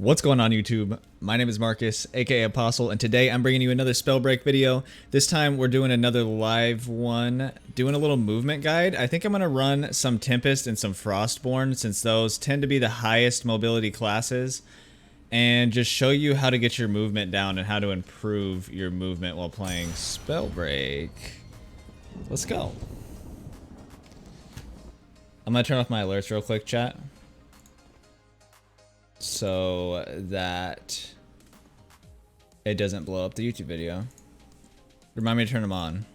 What's going on YouTube? My name is Marcus, aka Apostle, and today I'm bringing you another Spellbreak video. This time we're doing another live one, doing a little movement guide. I think I'm going to run some Tempest and some Frostborn since those tend to be the highest mobility classes, and just show you how to get your movement down and how to improve your movement while playing Spellbreak. Let's go. I'm going to turn off my alerts real quick, chat, so that it doesn't blow up the YouTube video. Remind me to turn them on.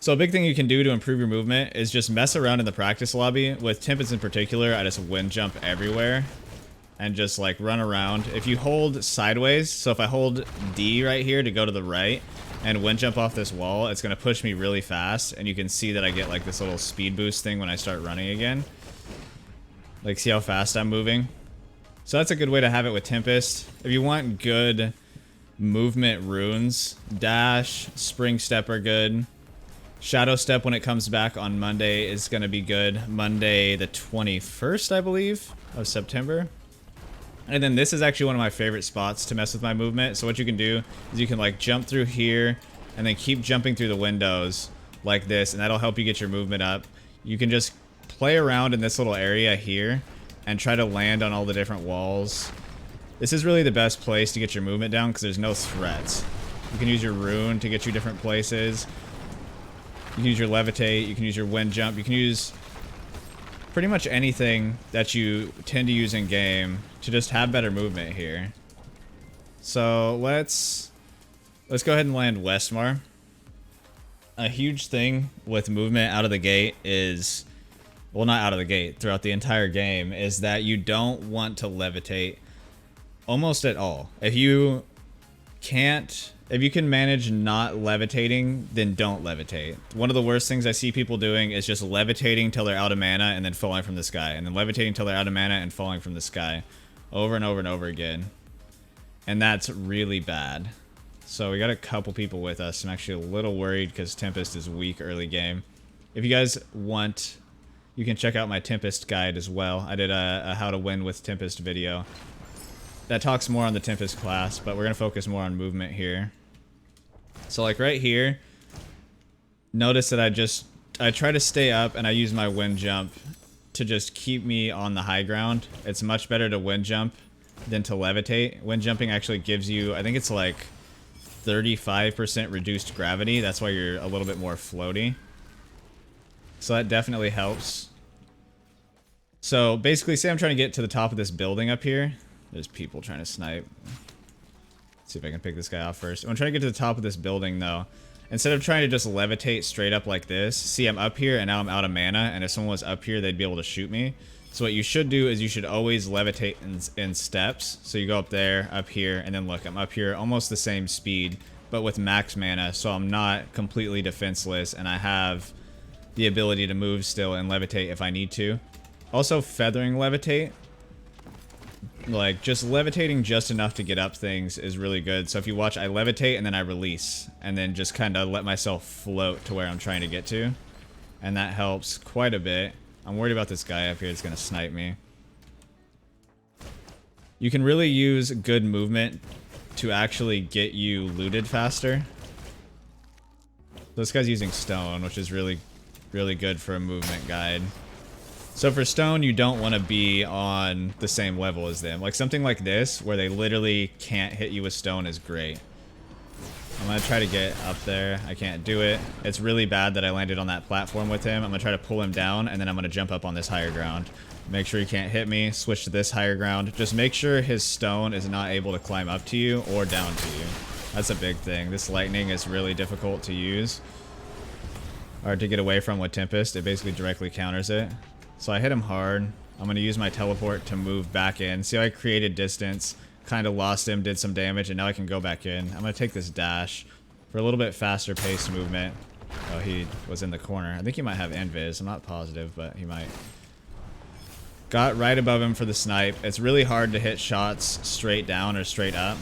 So a big thing you can do to improve your movement is just mess around in the practice lobby. With Tempest in particular, I just wind jump everywhere and just like run around. If you hold sideways, so if I hold D right here to go to the right and wind jump off this wall, it's going to push me really fast, and you can see that I get like this little speed boost thing when I start running again. Like, see how fast I'm moving? So that's a good way to have it with Tempest. If you want good movement runes, Dash, Spring Step are good. Shadow Step, when it comes back on Monday, is going to be good. Monday the 21st, I believe, of September. And then this is actually one of my favorite spots to mess with my movement. So what you can do is you can like jump through here and then keep jumping through the windows like this, and that'll help you get your movement up. You can just play around in this little area here and try to land on all the different walls. This is really the best place to get your movement down because there's no threats. You can use your rune to get you different places. You can use your levitate, you can use your wind jump, you can use pretty much anything that you tend to use in game to just have better movement here. So let's go ahead and land Westmar. A huge thing with movement out of the gate is, well, not out of the gate, throughout the entire game, is that you don't want to levitate almost at all. If you can manage not levitating, then don't levitate. One of the worst things I see people doing is just levitating till they're out of mana and then falling from the sky, and then levitating till they're out of mana and falling from the sky over and over and over again. And that's really bad. So we got a couple people with us. I'm actually a little worried because Tempest is weak early game. If you guys want, you can check out my Tempest guide as well. I did a how to win with Tempest video. That talks more on the Tempest class, but we're going to focus more on movement here. So like right here, notice that I try to stay up and I use my wind jump to just keep me on the high ground. It's much better to wind jump than to levitate. Wind jumping actually gives you, I think it's like 35% reduced gravity. That's why you're a little bit more floaty. So that definitely helps. So basically, say I'm trying to get to the top of this building up here. There's people trying to snipe. Let's see if I can pick this guy off first. I'm trying to get to the top of this building though. Instead of trying to just levitate straight up like this, see, I'm up here and now I'm out of mana, and if someone was up here, they'd be able to shoot me. So what you should do is you should always levitate in steps. So you go up there, up here, and then look, I'm up here almost the same speed, but with max mana, so I'm not completely defenseless, and I have the ability to move still and levitate if I need to. Also, feathering levitate, like just levitating just enough to get up things, is really good. So if you watch, I levitate and then I release, and then just kind of let myself float to where I'm trying to get to, and that helps quite a bit. I'm worried about this guy up here that's gonna snipe me. You can really use good movement to actually get you looted faster. This guy's using stone, which is really good for a movement guide. So for stone, you don't want to be on the same level as them. Like something like this, where they literally can't hit you with stone, is great. I'm going to try to get up there. I can't do it. It's really bad that I landed on that platform with him. I'm going to try to pull him down, and then I'm going to jump up on this higher ground. Make sure he can't hit me. Switch to this higher ground. Just make sure his stone is not able to climb up to you or down to you. That's a big thing. This lightning is really difficult to use, or to get away from with Tempest. It basically directly counters it. So I hit him hard. I'm going to use my teleport to move back in. See how I created distance, kind of lost him, did some damage, and now I can go back in. I'm going to take this dash for a little bit faster paced movement. Oh, he was in the corner. I think he might have Invis. I'm not positive, but he might. Got right above him for the snipe. It's really hard to hit shots straight down or straight up,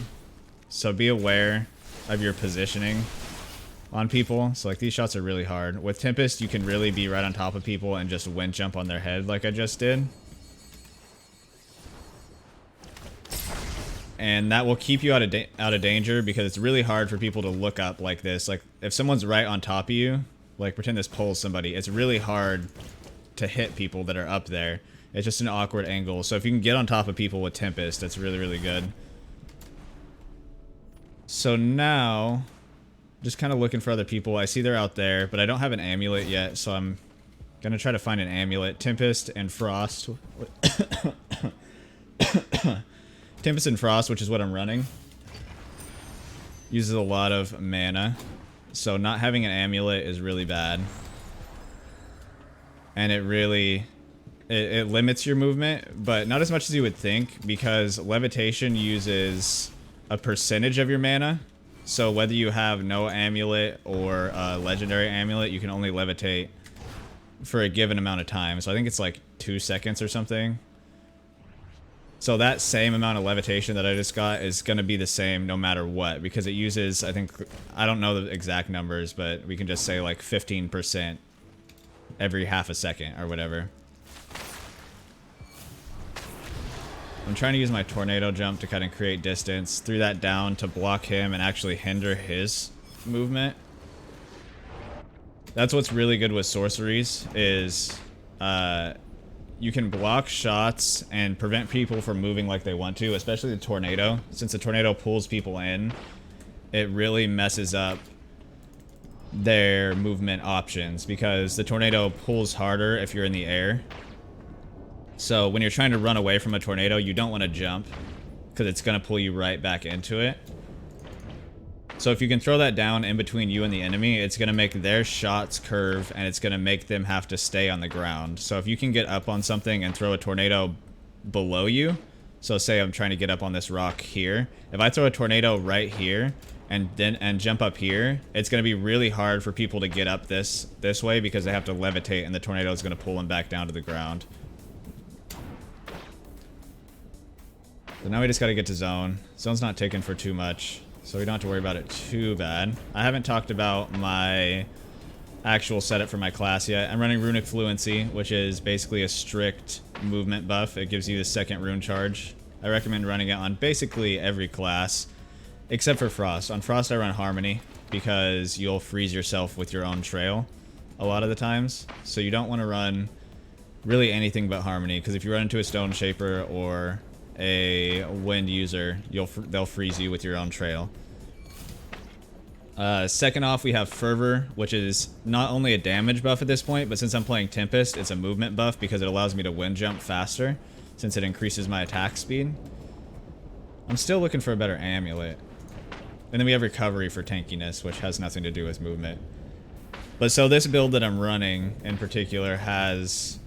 so be aware of your positioning on people. So like these shots are really hard. With Tempest, you can really be right on top of people and just wind jump on their head like I just did. and that will keep you out of danger, because it's really hard for people to look up like this. Like, if someone's right on top of you, like pretend this pulls somebody, it's really hard to hit people that are up there. It's just an awkward angle. So if you can get on top of people with Tempest, that's really, really good. So now, just kind of looking for other people. I see they're out there, but I don't have an amulet yet, so I'm gonna try to find an amulet. Tempest and Frost. Tempest and Frost, which is what I'm running, uses a lot of mana, so not having an amulet is really bad. And it really, it limits your movement, but not as much as you would think, because levitation uses a percentage of your mana. So whether you have no amulet or a legendary amulet, you can only levitate for a given amount of time. So I think it's like 2 seconds or something. So that same amount of levitation that I just got is going to be the same no matter what, because it uses, I think, I don't know the exact numbers, but we can just say like 15% every half a second or whatever. I'm trying to use my tornado jump to kind of create distance, threw that down to block him and actually hinder his movement. That's what's really good with sorceries, is you can block shots and prevent people from moving like they want to, especially the tornado. Since the tornado pulls people in, it really messes up their movement options, because the tornado pulls harder if you're in the air. So when you're trying to run away from a tornado, you don't want to jump, because it's going to pull you right back into it. So if you can throw that down in between you and the enemy, it's going to make their shots curve, and it's going to make them have to stay on the ground. So if you can get up on something and throw a tornado below you, so say I'm trying to get up on this rock here, if I throw a tornado right here and jump up here, it's going to be really hard for people to get up this way, because they have to levitate and the tornado is going to pull them back down to the ground. So now we just got to get to zone. Zone's not taken for too much, so we don't have to worry about it too bad. I haven't talked about my actual setup for my class yet. I'm running Runic Fluency, which is basically a strict movement buff. It gives you the second rune charge. I recommend running it on basically every class, except for Frost. On Frost I run Harmony, because you'll freeze yourself with your own trail a lot of the times. So you don't want to run really anything but Harmony, because if you run into a Stone Shaper or a Wind user, they'll freeze you with your own trail. Second off, we have Fervor, which is not only a damage buff at this point, but since I'm playing Tempest, it's a movement buff, because it allows me to wind jump faster, since it increases my attack speed. I'm still looking for a better amulet. And then we have Recovery for tankiness, which has nothing to do with movement. But so this build that I'm running in particular has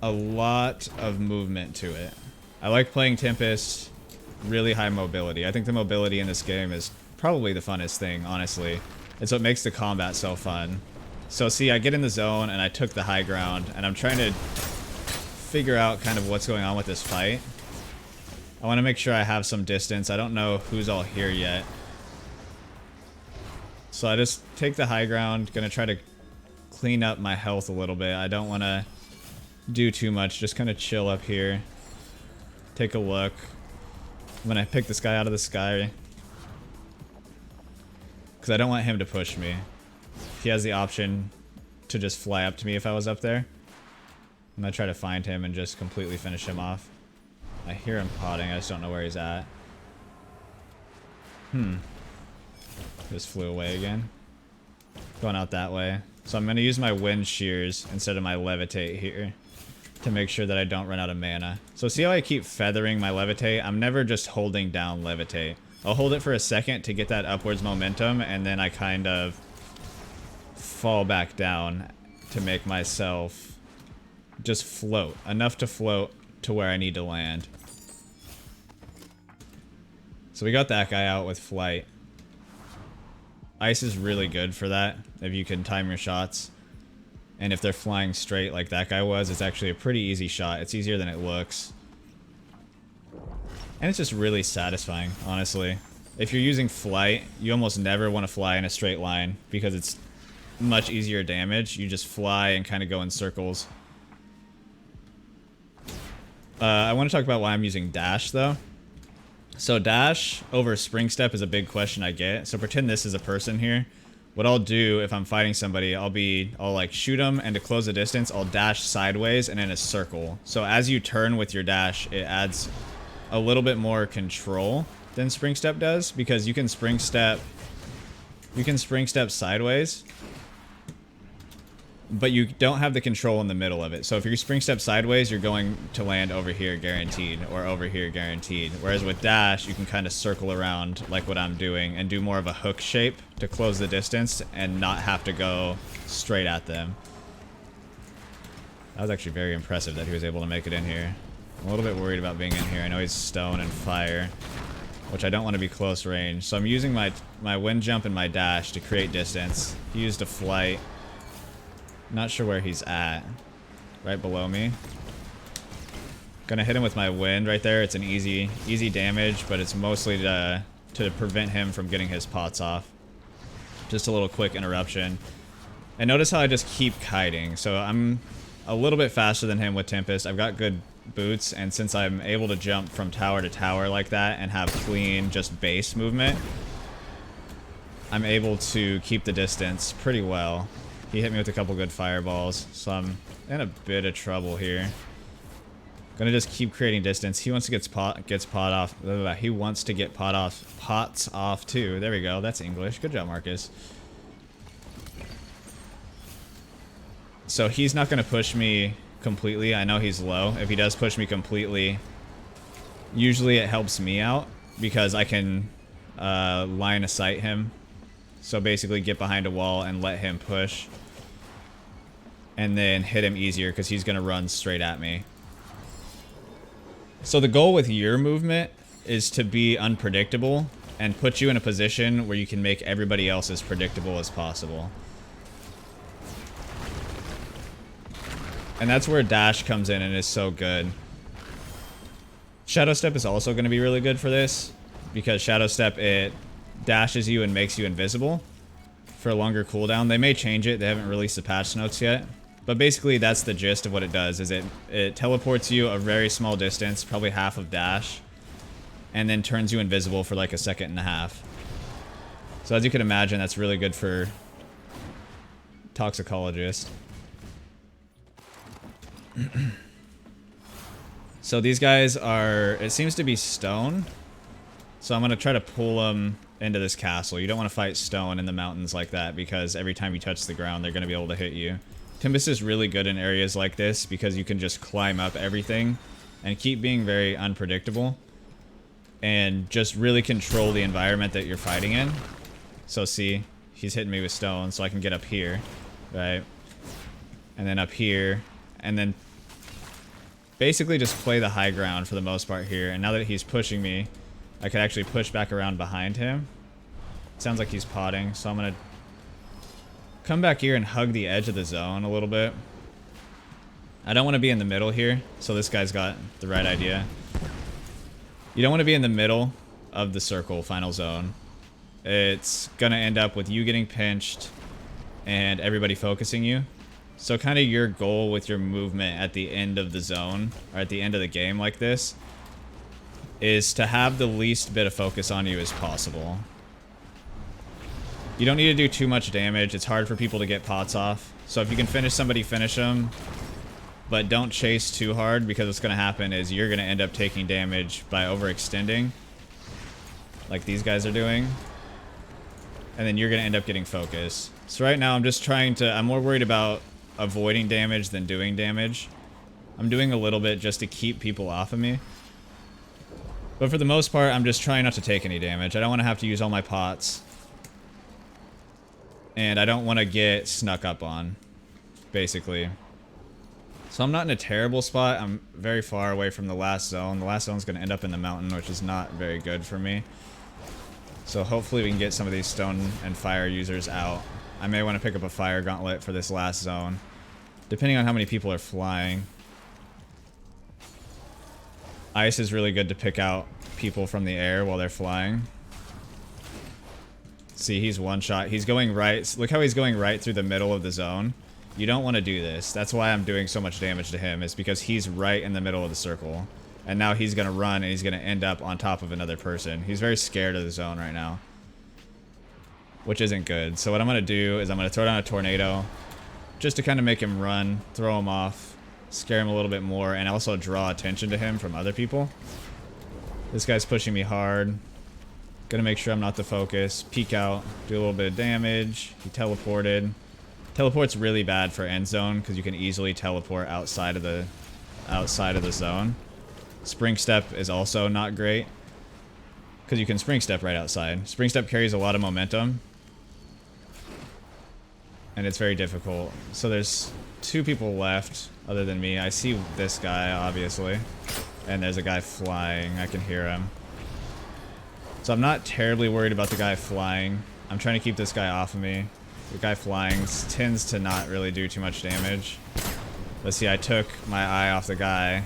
a lot of movement to it. I like playing Tempest, really high mobility. I think the mobility in this game is probably the funnest thing, honestly. It's what makes the combat so fun. So see, I get in the zone and I took the high ground, and I'm trying to figure out kind of what's going on with this fight. I want to make sure I have some distance. I don't know who's all here yet. So I just take the high ground, gonna try to clean up my health a little bit. I don't want to do too much, just kind of chill up here. Take a look. When I pick this guy out of the sky, because I don't want him to push me. He has the option to just fly up to me if I was up there. I'm gonna try to find him and just completely finish him off. I hear him potting, I just don't know where he's at. Just flew away again. Going out that way. So I'm gonna use my wind shears instead of my levitate here, to make sure that I don't run out of mana. So see how I keep feathering my levitate? I'm never just holding down levitate. I'll hold it for a second to get that upwards momentum, and then I kind of fall back down to make myself just float. Enough to float to where I need to land. So we got that guy out with flight. Ice is really good for that, if you can time your shots. And if they're flying straight like that guy was, it's actually a pretty easy shot. It's easier than it looks. And it's just really satisfying, honestly. If you're using flight, you almost never want to fly in a straight line, because it's much easier damage. You just fly and kind of go in circles. I want to talk about why I'm using dash, though. So dash over spring step is a big question I get. So pretend this is a person here. What I'll do if I'm fighting somebody, I'll like shoot them, and to close the distance, I'll dash sideways and in a circle. So as you turn with your dash, it adds a little bit more control than spring step does, because you can spring step sideways, but you don't have the control in the middle of it. So if you spring step sideways, you're going to land over here guaranteed, or over here guaranteed. Whereas with dash, you can kind of circle around like what I'm doing and do more of a hook shape to close the distance and not have to go straight at them. That was actually very impressive that he was able to make it in here. I'm a little bit worried about being in here. I know he's stone and fire, which I don't want to be close range. So I'm using my wind jump and my dash to create distance. He used a flight. Not sure where he's at. Right below me. Gonna hit him with my wind right there. It's an easy damage, but it's mostly to prevent him from getting his pots off. Just a little quick interruption. And notice how I just keep kiting. So I'm a little bit faster than him with Tempest. I've got good boots, and since I'm able to jump from tower to tower like that and have clean just base movement, I'm able to keep the distance pretty well. He hit me with a couple good fireballs, so I'm in a bit of trouble here. Gonna just keep creating distance. He wants to get pot off. He wants to get pots off too. There we go. That's English. Good job, Marcus. So he's not gonna push me completely. I know he's low. If he does push me completely, usually it helps me out because I can line of sight him. So basically get behind a wall and let him push. And then hit him easier because he's going to run straight at me. So the goal with your movement is to be unpredictable and put you in a position where you can make everybody else as predictable as possible. And that's where dash comes in and is so good. Shadow step is also going to be really good for this, because shadow step, it dashes you and makes you invisible for a longer cooldown. They may change it. They haven't released the patch notes yet. But basically that's the gist of what it does, is it teleports you a very small distance, probably half of dash, and then turns you invisible for like a second and a half. So as you can imagine, that's really good for toxicologist. So these guys are, it seems to be stone. So I'm going to try to pull them into this castle. You don't want to fight stone in the mountains like that, because every time you touch the ground, they're going to be able to hit you. Tempest is really good in areas like this because you can just climb up everything and keep being very unpredictable and just really control the environment that you're fighting in. So see, he's hitting me with stone, so I can get up here, right? And then up here, and then basically just play the high ground for the most part here. And now that he's pushing me, I could actually push back around behind him. Sounds like he's potting, so I'm gonna come back here and hug the edge of the zone a little bit. I don't want to be in the middle here, so this guy's got the right idea. You don't want to be in the middle of the circle final zone. It's gonna end up with you getting pinched and everybody focusing you. So kind of your goal with your movement at the end of the zone, or at the end of the game like this, is to have the least bit of focus on you as possible. You don't need to do too much damage. It's hard for people to get pots off. So if you can finish somebody, finish them. But don't chase too hard, because what's going to happen is you're going to end up taking damage by overextending, like these guys are doing. And then you're going to end up getting focus. So right now I'm just trying to, I'm more worried about avoiding damage than doing damage. I'm doing a little bit just to keep people off of me. But for the most part, I'm just trying not to take any damage. I don't want to have to use all my pots. And I don't want to get snuck up on, basically. So I'm not in a terrible spot. I'm very far away from the last zone. The last zone's going to end up in the mountain, which is not very good for me. So hopefully we can get some of these stone and fire users out. I may want to pick up a fire gauntlet for this last zone, depending on how many people are flying. Ice is really good to pick out people from the air while they're flying. See, he's one shot. He's going right. Look how he's going right through the middle of the zone. You don't want to do this. That's why I'm doing so much damage to him, is because he's right in the middle of the circle. And now he's going to run and he's going to end up on top of another person. He's very scared of the zone right now, which isn't good. So what I'm going to do is I'm going to throw down a tornado just to kind of make him run, throw him off, scare him a little bit more, and also draw attention to him from other people. This guy's pushing me hard. Gonna make sure I'm not the focus. Peek out, do a little bit of damage. He teleported. Teleport's really bad for end zone because you can easily teleport outside of the zone. Spring step is also not great because you can spring step right outside. Spring step carries a lot of momentum, and it's very difficult. So there's 2 people left other than me. I see this guy, obviously, and there's a guy flying. I can hear him. So I'm not terribly worried about the guy flying. I'm trying to keep this guy off of me. The guy flying tends to not really do too much damage. Let's see, I took my eye off the guy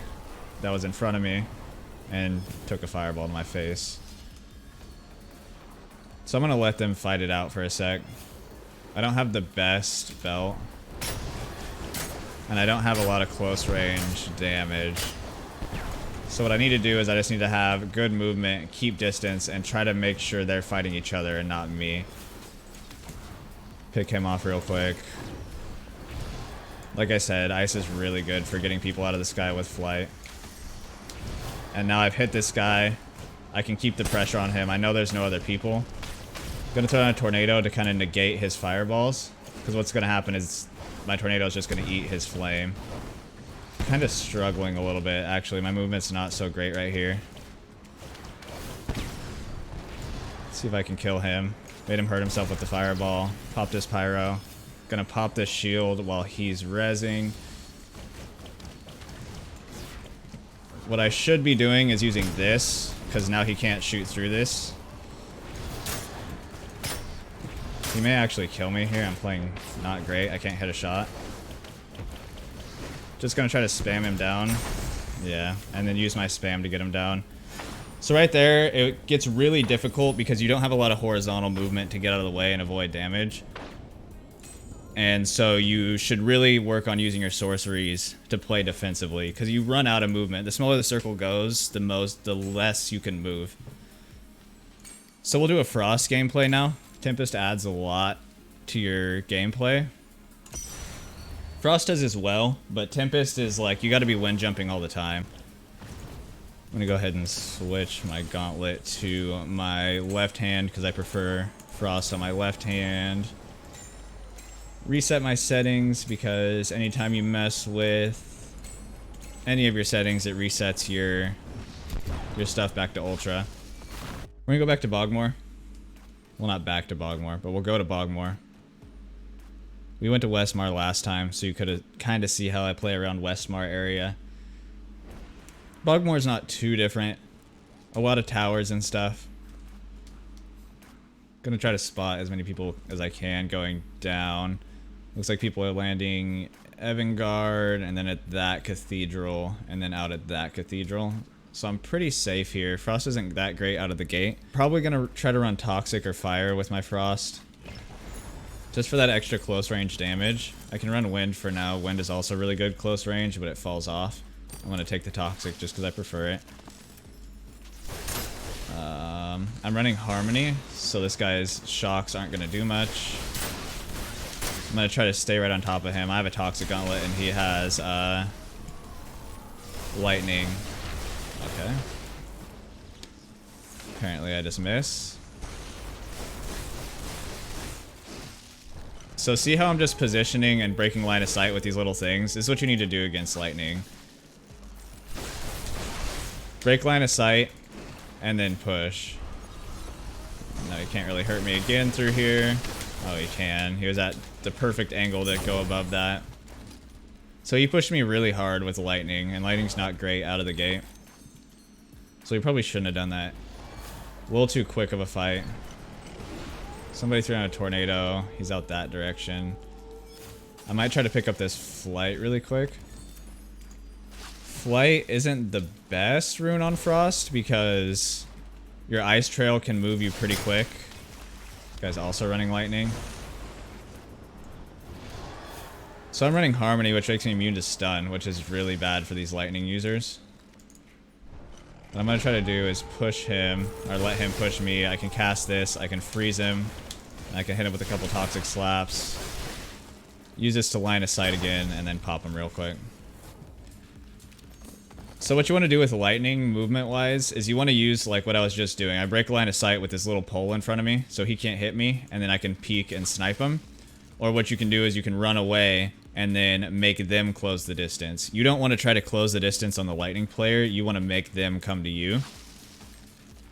that was in front of me and took a fireball to my face. So I'm gonna let them fight it out for a sec. I don't have the best belt, and I don't have a lot of close range damage. So what I need to do is I just need to have good movement, keep distance, and try to make sure they're fighting each other and not me. Pick him off real quick. Like I said, ice is really good for getting people out of the sky with flight. And now I've hit this guy. I can keep the pressure on him. I know there's no other people. I'm gonna throw down a tornado to kind of negate his fireballs, because what's gonna happen is my tornado is just gonna eat his flame. Kind of struggling a little bit, actually. My movement's not so great right here. Let's see if I can kill him. Made him hurt himself with the fireball. Popped his pyro. Gonna pop this shield while he's rezzing. What I should be doing is using this, because now he can't shoot through this. He may actually kill me here. I'm playing not great. I can't hit a shot. Just gonna try to spam him down. Yeah, and then use my spam to get him down. So right there, it gets really difficult because you don't have a lot of horizontal movement to get out of the way and avoid damage. And so you should really work on using your sorceries to play defensively, because you run out of movement. The smaller the circle goes, the less you can move. So we'll do a Frost gameplay now. Tempest adds a lot to your gameplay. Frost does as well, but Tempest is like, you gotta be wind jumping all the time. I'm gonna go ahead and switch my gauntlet to my left hand because I prefer Frost on my left hand. Reset my settings because anytime you mess with any of your settings, it resets your stuff back to Ultra. We're gonna go back to Bogmore. Well, not back to Bogmore, but we'll go to Bogmore. We went to Westmar last time, so you could kind of see how I play around Westmar area. Bogmore's not too different. A lot of towers and stuff. Gonna try to spot as many people as I can going down. Looks like people are landing Evangard, and then at that cathedral, and then out at that cathedral. So I'm pretty safe here. Frost isn't that great out of the gate. Probably gonna try to run Toxic or Fire with my Frost, just for that extra close range damage. I can run Wind for now. Wind is also really good close range, but it falls off. I'm gonna take the Toxic just because I prefer it. I'm running Harmony, so this guy's shocks aren't gonna do much. I'm gonna try to stay right on top of him. I have a Toxic Gauntlet and he has Lightning. Okay. Apparently I just miss. So see how I'm just positioning and breaking line of sight with these little things? This is what you need to do against Lightning. Break line of sight, and then push. No, he can't really hurt me again through here. Oh, he can. He was at the perfect angle to go above that. So he pushed me really hard with Lightning, and Lightning's not great out of the gate. So he probably shouldn't have done that. A little too quick of a fight. Somebody threw out a tornado. He's out that direction. I might try to pick up this flight really quick. Flight isn't the best rune on Frost because your ice trail can move you pretty quick. This guy's also running Lightning. So I'm running Harmony, which makes me immune to stun, which is really bad for these Lightning users. What I'm going to try to do is push him, or let him push me. I can cast this, I can freeze him, and I can hit him with a couple toxic slaps. Use this to line of sight again, and then pop him real quick. So what you want to do with lightning, movement-wise, is you want to use, like what I was just doing. I break line of sight with this little pole in front of me, so he can't hit me, and then I can peek and snipe him. Or what you can do is you can run away, and then make them close the distance. You don't want to try to close the distance on the lightning player, you want to make them come to you.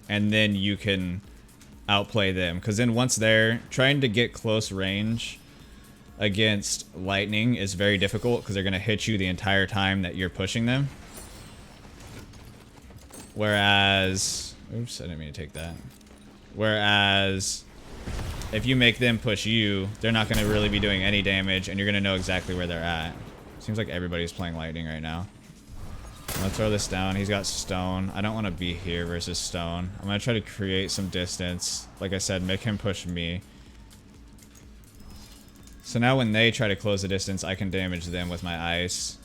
And then you can outplay them, because then once they're trying to get close range against lightning is very difficult, because they're going to hit you the entire time that you're pushing them. Whereas, oops, I didn't mean to take that. Whereas, if you make them push you, they're not going to really be doing any damage, and you're going to know exactly where they're at. Seems like everybody's playing lightning right now. I'm going to throw this down. He's got stone. I don't want to be here versus stone. I'm going to try to create some distance. Like I said, make him push me. So now when they try to close the distance, I can damage them with my ice.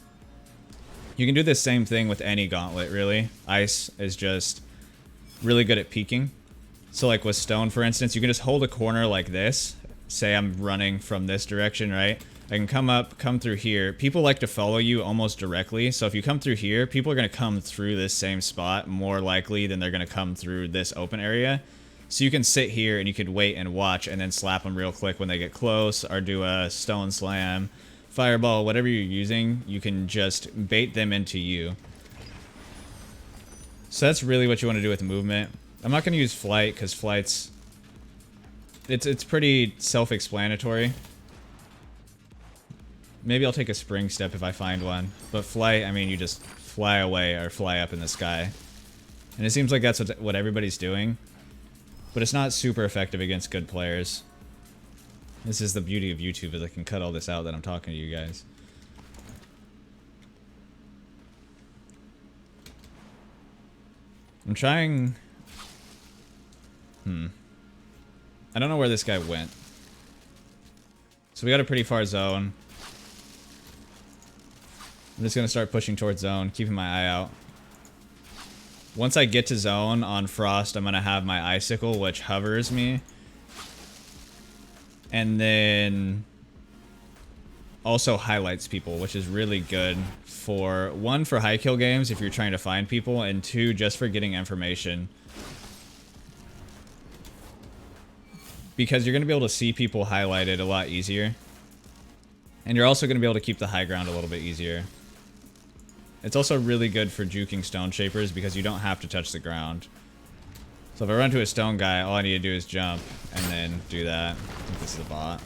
You can do the same thing with any gauntlet, really. Ice is just really good at peeking. So like with stone, for instance, you can just hold a corner like this. Say I'm running from this direction, right? I can come up, come through here. People like to follow you almost directly. So if you come through here, people are going to come through this same spot more likely than they're going to come through this open area. So you can sit here and you could wait and watch and then slap them real quick when they get close, or do a stone slam, fireball, whatever you're using. You can just bait them into you. So that's really what you want to do with movement. I'm not going to use flight because flight's... It's pretty self-explanatory. Maybe I'll take a spring step if I find one. But flight, I mean, you just fly away or fly up in the sky. And it seems like that's what everybody's doing. But it's not super effective against good players. This is the beauty of YouTube, is I can cut all this out that I'm talking to you guys. I'm trying... I don't know where this guy went. So we got a pretty far zone. I'm just going to start pushing towards zone, keeping my eye out. Once I get to zone on Frost, I'm going to have my Icicle, which hovers me. And then also highlights people, which is really good for, one, for high kill games if you're trying to find people, and two, just for getting information. Because you're going to be able to see people highlighted a lot easier. And you're also going to be able to keep the high ground a little bit easier. It's also really good for juking stone shapers because you don't have to touch the ground. So if I run to a stone guy, all I need to do is jump and then do that. I think this is a bot.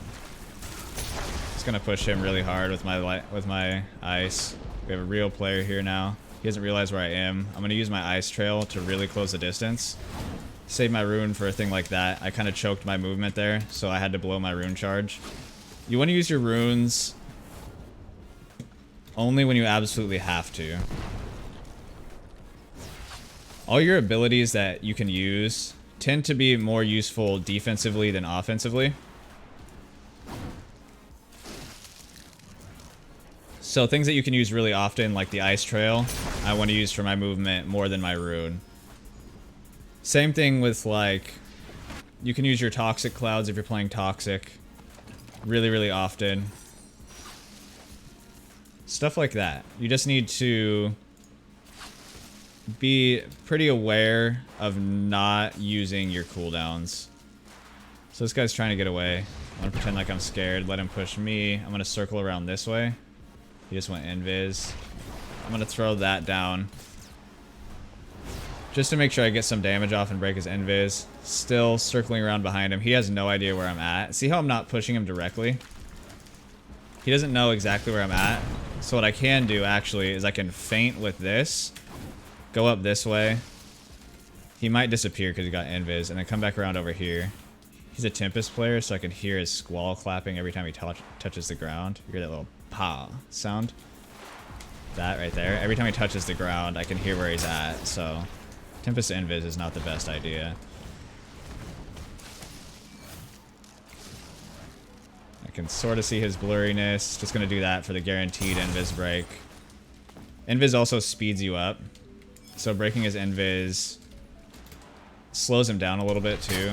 Just going to push him really hard with my ice. We have a real player here now. He doesn't realize where I am. I'm going to use my ice trail to really close the distance. Save my rune for a thing like that. I kind of choked my movement there, so I had to blow my rune charge. You want to use your runes only when you absolutely have to. All your abilities that you can use tend to be more useful defensively than offensively. So things that you can use really often, like the ice trail, I want to use for my movement more than my rune. Same thing with, like, you can use your toxic clouds if you're playing toxic really, really often. Stuff like that. You just need to be pretty aware of not using your cooldowns. So this guy's trying to get away. I'm gonna pretend like I'm scared, let him push me. I'm gonna circle around this way. He just went invis. I'm gonna throw that down, just to make sure I get some damage off and break his invis. Still circling around behind him. He has no idea where I'm at. See how I'm not pushing him directly? He doesn't know exactly where I'm at. So what I can do, actually, is I can feint with this. Go up this way. He might disappear because he got invis. And then come back around over here. He's a Tempest player, so I can hear his squall clapping every time he touches the ground. You hear that little pa sound? That right there. Every time he touches the ground, I can hear where he's at, so... Tempest Invis is not the best idea. I can sort of see his blurriness. Just going to do that for the guaranteed Invis break. Invis also speeds you up. So breaking his Invis slows him down a little bit too.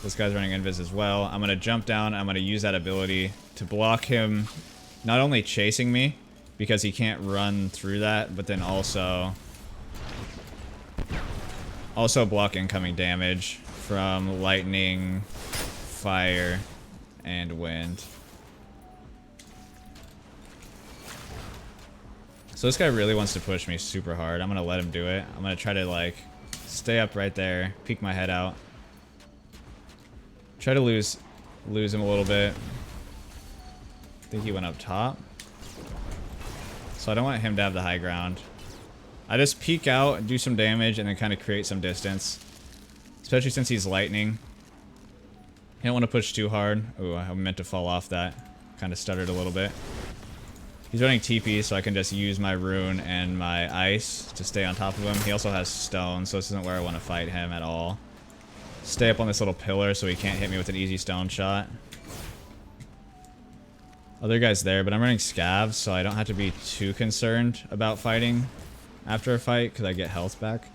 This guy's running Invis as well. I'm going to jump down. I'm going to use that ability to block him not only chasing me, because he can't run through that, but then also block incoming damage from lightning, fire, and wind. So this guy really wants to push me super hard. I'm going to let him do it. I'm going to try to like stay up right there, peek my head out. Try to lose him a little bit. I think he went up top. So I don't want him to have the high ground. I just peek out, do some damage, and then kind of create some distance. Especially since he's lightning. I don't want to push too hard. Ooh, I meant to fall off that. Kind of stuttered a little bit. He's running TP, so I can just use my rune and my ice to stay on top of him. He also has stone, so this isn't where I want to fight him at all. Stay up on this little pillar so he can't hit me with an easy stone shot. Other guy's there, but I'm running scavs, so I don't have to be too concerned about fighting after a fight, because I get health back.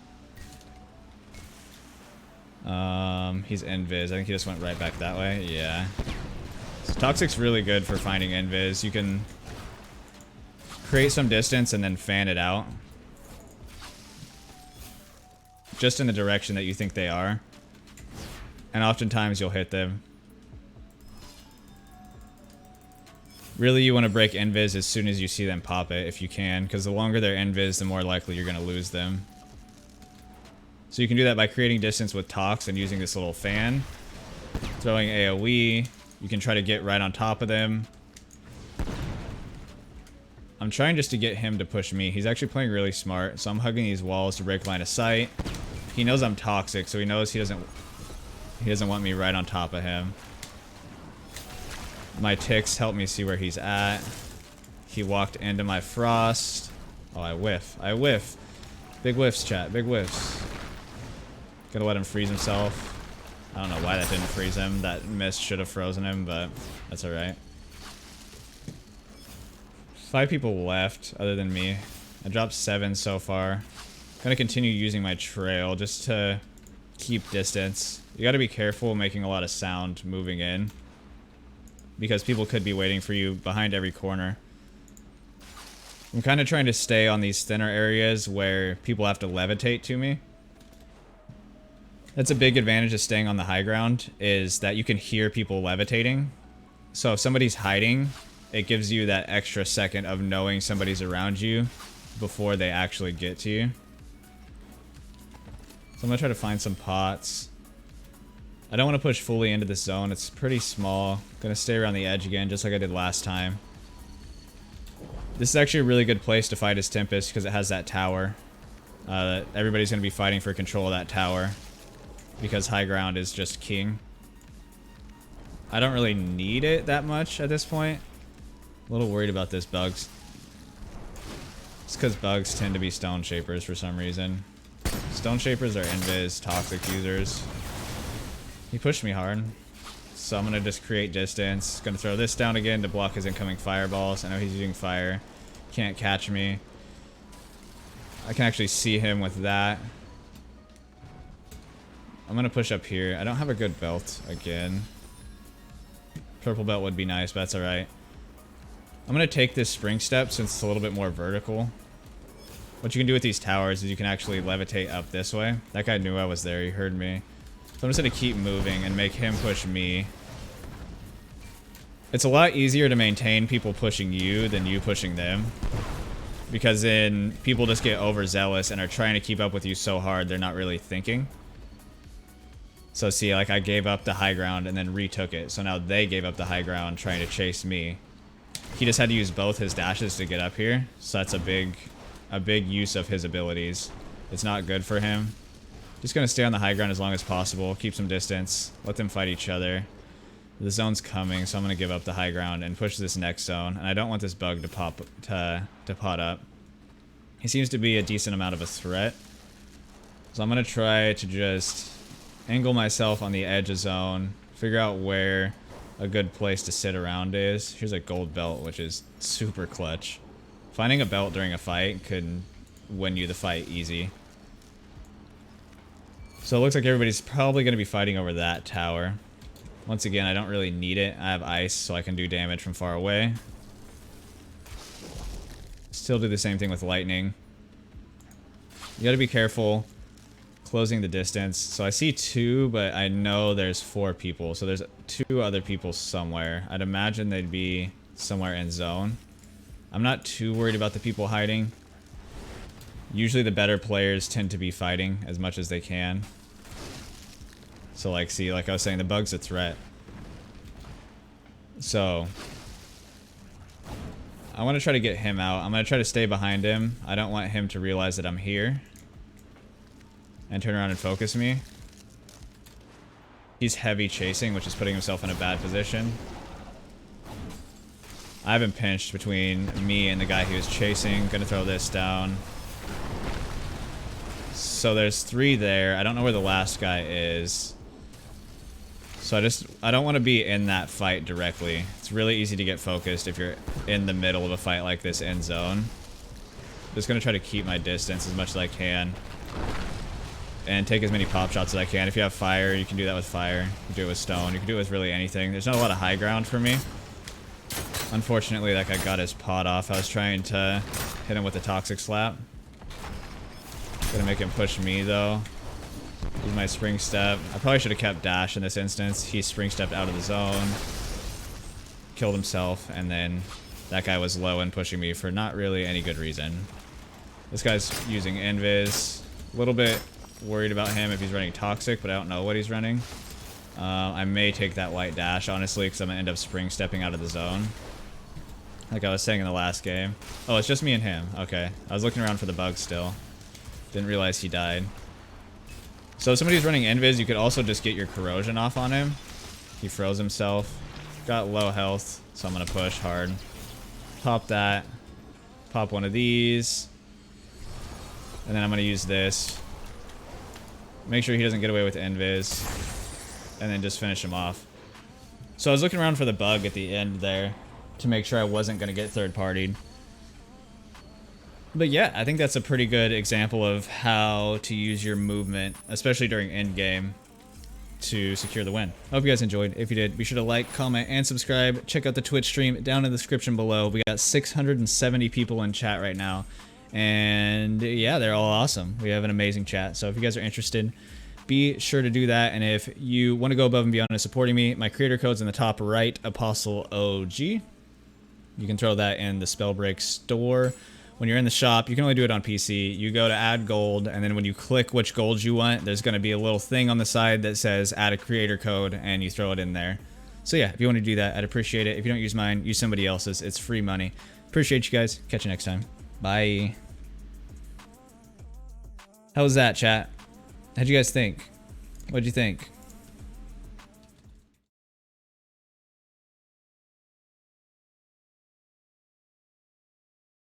He's Invis. I think he just went right back that way. Yeah. So Toxic's really good for finding Invis. You can create some distance and then fan it out. Just in the direction that you think they are. And oftentimes you'll hit them. Really, you want to break Invis as soon as you see them pop it, if you can, because the longer they're Invis, the more likely you're going to lose them. So you can do that by creating distance with Tox and using this little fan. Throwing AoE. You can try to get right on top of them. I'm trying just to get him to push me. He's actually playing really smart, so I'm hugging these walls to break line of sight. He knows I'm toxic, so he knows he doesn't want me right on top of him. My ticks help me see where he's at. He walked into my frost. Oh, I whiff. I whiff. Big whiffs, chat. Big whiffs. Gonna let him freeze himself. I don't know why that didn't freeze him. That mist should have frozen him, but that's alright. 5 people left, other than me. I dropped 7 so far. Gonna continue using my trail just to keep distance. You gotta be careful making a lot of sound moving in, because people could be waiting for you behind every corner. I'm kind of trying to stay on these thinner areas where people have to levitate to me. That's a big advantage of staying on the high ground, is that you can hear people levitating. So if somebody's hiding, it gives you that extra second of knowing somebody's around you before they actually get to you. So I'm going to try to find some pots. I don't want to push fully into this zone. It's pretty small. Going to stay around the edge again, just like I did last time. This is actually a really good place to fight his Tempest because it has that tower. Everybody's going to be fighting for control of that tower because high ground is just king. I don't really need it that much at this point. A little worried about this bugs. It's because bugs tend to be stone shapers for some reason. Stone shapers are Invis, toxic users. He pushed me hard, so I'm going to just create distance. Going to throw this down again to block his incoming fireballs. I know he's using fire. Can't catch me. I can actually see him with that. I'm going to push up here. I don't have a good belt again. Purple belt would be nice, but that's alright. I'm going to take this spring step since it's a little bit more vertical. What you can do with these towers is you can actually levitate up this way. That guy knew I was there. He heard me. So I'm just going to keep moving and make him push me. It's a lot easier to maintain people pushing you than you pushing them. Because then people just get overzealous and are trying to keep up with you so hard they're not really thinking. So see, like I gave up the high ground and then retook it. So now they gave up the high ground trying to chase me. He just had to use both his dashes to get up here. So that's a big use of his abilities. It's not good for him. Just going to stay on the high ground as long as possible. Keep some distance. Let them fight each other. The zone's coming, so I'm going to give up the high ground and push this next zone. And I don't want this bug to pot up. He seems to be a decent amount of a threat. So I'm going to try to just angle myself on the edge of zone. Figure out where a good place to sit around is. Here's a gold belt, which is super clutch. Finding a belt during a fight could win you the fight easy. So it looks like everybody's probably going to be fighting over that tower. Once again, I don't really need it. I have ice, so I can do damage from far away. Still do the same thing with lightning. You got to be careful closing the distance. So I see 2, but I know there's 4 people. So there's 2 other people somewhere. I'd imagine they'd be somewhere in zone. I'm not too worried about the people hiding. Usually the better players tend to be fighting as much as they can. So like, see, like I was saying, the bug's a threat. So I want to try to get him out. I'm going to try to stay behind him. I don't want him to realize that I'm here and turn around and focus me. He's heavy chasing, which is putting himself in a bad position. I have him pinched between me and the guy he was chasing. Gonna throw this down. So there's 3 there. I don't know where the last guy is. So I don't want to be in that fight directly. It's really easy to get focused if you're in the middle of a fight like this in zone. Just gonna try to keep my distance as much as I can. And take as many pop shots as I can. If you have fire, you can do that with fire. You can do it with stone. You can do it with really anything. There's not a lot of high ground for me. Unfortunately, that guy got his pot off. I was trying to hit him with a toxic slap. Gonna make him push me, though. Use my spring step. I probably should have kept dash in this instance. He spring stepped out of the zone. Killed himself, and then that guy was low and pushing me for not really any good reason. This guy's using Invis. A little bit worried about him if he's running toxic, but I don't know what he's running. I may take that light dash, honestly, because I'm going to end up spring stepping out of the zone. Like I was saying in the last game. Oh, it's just me and him. Okay. I was looking around for the bug still. Didn't realize he died. So if somebody's running Invis, you could also just get your corrosion off on him. He froze himself. Got low health, so I'm going to push hard. Pop that. Pop one of these. And then I'm going to use this. Make sure he doesn't get away with Invis. And then just finish him off. So I was looking around for the bug at the end there to make sure I wasn't going to get third-partied. But yeah, I think that's a pretty good example of how to use your movement, especially during endgame, to secure the win. I hope you guys enjoyed. If you did, be sure to like, comment, and subscribe. Check out the Twitch stream down in the description below. We got 670 people in chat right now. And yeah, they're all awesome. We have an amazing chat. So if you guys are interested, be sure to do that. And if you want to go above and beyond in supporting me, my creator code's in the top right, Apostle OG. You can throw that in the Spellbreak store. When you're in the shop, you can only do it on PC. You go to add gold, and then when you click which gold you want, there's going to be a little thing on the side that says add a creator code, and you throw it in there. So yeah, if you want to do that, I'd appreciate it. If you don't use mine, use somebody else's. It's free money. Appreciate you guys. Catch you next time. Bye. How was that, chat? How'd you guys think? What'd you think?